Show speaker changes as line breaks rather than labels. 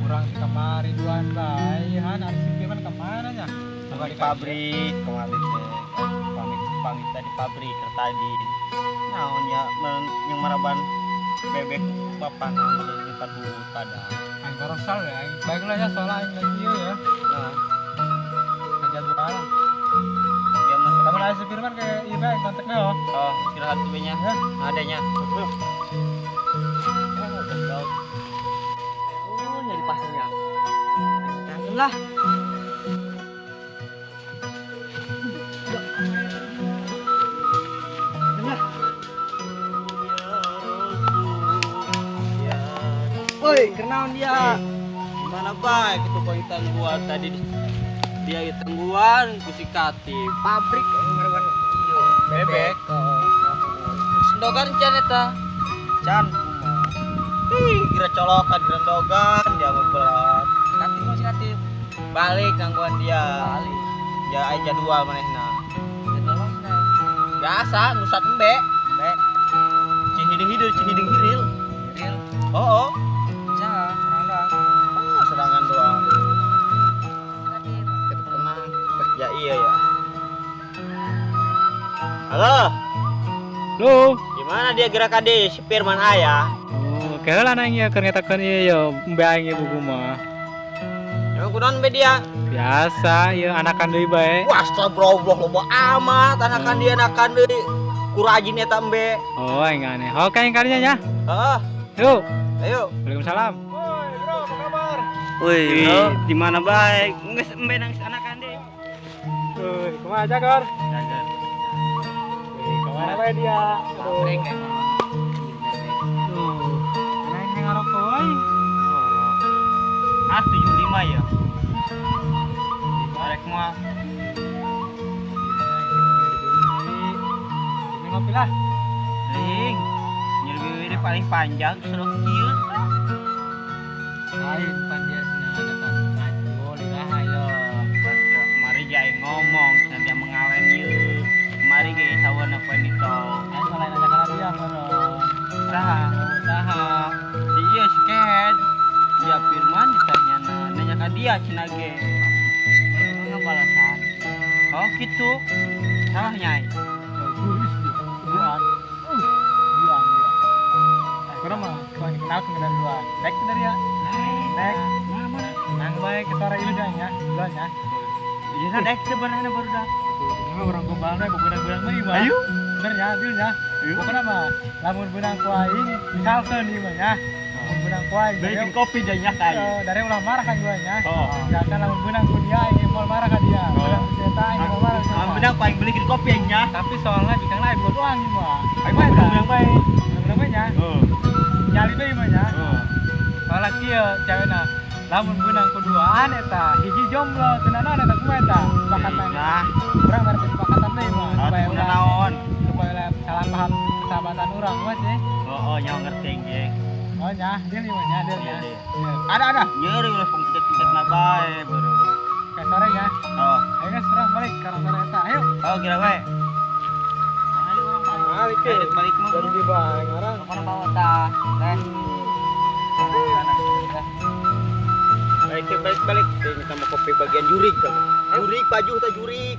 kurang di kamari duaan bae han harus gimana kemana nya
di pabrik kemarin teh pamit tadi pabrik tadi naonnya yang maraban bebek papangan di depan hulu pada
aing korosal ya aing baiklah ya soalnya aing lagi ya
nah
kerja duaan
dia masuk
kamu lagi Firman kayak iba aing kontaknya oh
istirahat dulu nya adanya
nyari pasirnya. Jangan lah. Woi, kenaon dia?
Gimana baik itu pointan gua tadi dia tangguan kusikati
Pabrik yang merupakan
bebek sendogan can eta can kira colokan kira sendogan dia berat
Katif mau katif.
balik gangguan dia
Balik.
ya aja dua manehna
Tolong saya.
biasa nusat embe cihiding hiril
Real.
oh
Bisa, serang.
serangan doang
Katif.
kita tenang ya iya ya halo
lo
gimana dia gerakan di si Firman ayah
oh kira lah nanya kereta kan iya ya mbak ibu mah
emang kunaon be dia
biasa ya anakan deui bae
wah astagfirullah loba amat anakan dia anakan deui kurajin eta embe
oh aing aneh oke yang kalinya ya
heeh
yuk
ayo
waalaikumsalam woi bro apa kabar
woi bro di mana baik geus embe nangis anakan deui
woi kumaha aja kor
jajan
kemana bae dia
Pabrik kayak
tuh naik ngarokok wae
ah 75 ya arek mah
ini ngopi lah
ring nyelwi paling panjang suruh kieu
lain pan dia senang ada pan. Boleh lah ayo.
kemari jai ngomong dan dia mengalen ieu kemari ge sawana panito
aing malah nanya kana dia koro
saha si ieu sket dia Firman ditanya nanya ka dia cenah ge mana balasan oh gitu salah nyai
buan bilang dia kurang mah kau ini kenal kenal duluan naik dari ya naik
mana
nang bae ke sore ieu dah nya duluannya
jadi naik sebenarnya baru dah
ini mah orang gombal we beunang-beunang mah ieu
ayo
bener ya deul nya pokona mah lamun beunang ku aing misalkeun ieu mah nya lamun beunang ku aing
bikin kopi dah nya kai
dari ulah marah kan duanya
oh
misalkan lamun beunang ku dia aing mau marah ka dia beunang ku eta aing mau marah ka dia
benang paling beli kopi nya
tapi soalnya jika lain gua doang ieu mah aing mah beunang bae beunang bae nya nyali bae mah nya soalnya kieu cewekna lamun beunang kuduaan eta hiji jomblo teu naon eta kumaha eta sepakatan
nah
urang mere kesepakatan deui mah supaya
udah
ulah
naon
supaya ulah salah paham persahabatan urang mah sih
oh nyawa ngerti ge
oh nya deul ieu mah nya deul nya
Deul.
ada
nyeri ulah pengket-pengket na bae baru
ke sore ya
oh
ayo geus urang balik karang sore eta ayo
oh kira bae ayo orang
balik
balik mah
di bae ngarang
Orang bawa tah. Teh.
balik kita mau kopi bagian jurig kamu jurig pajuh ta jurig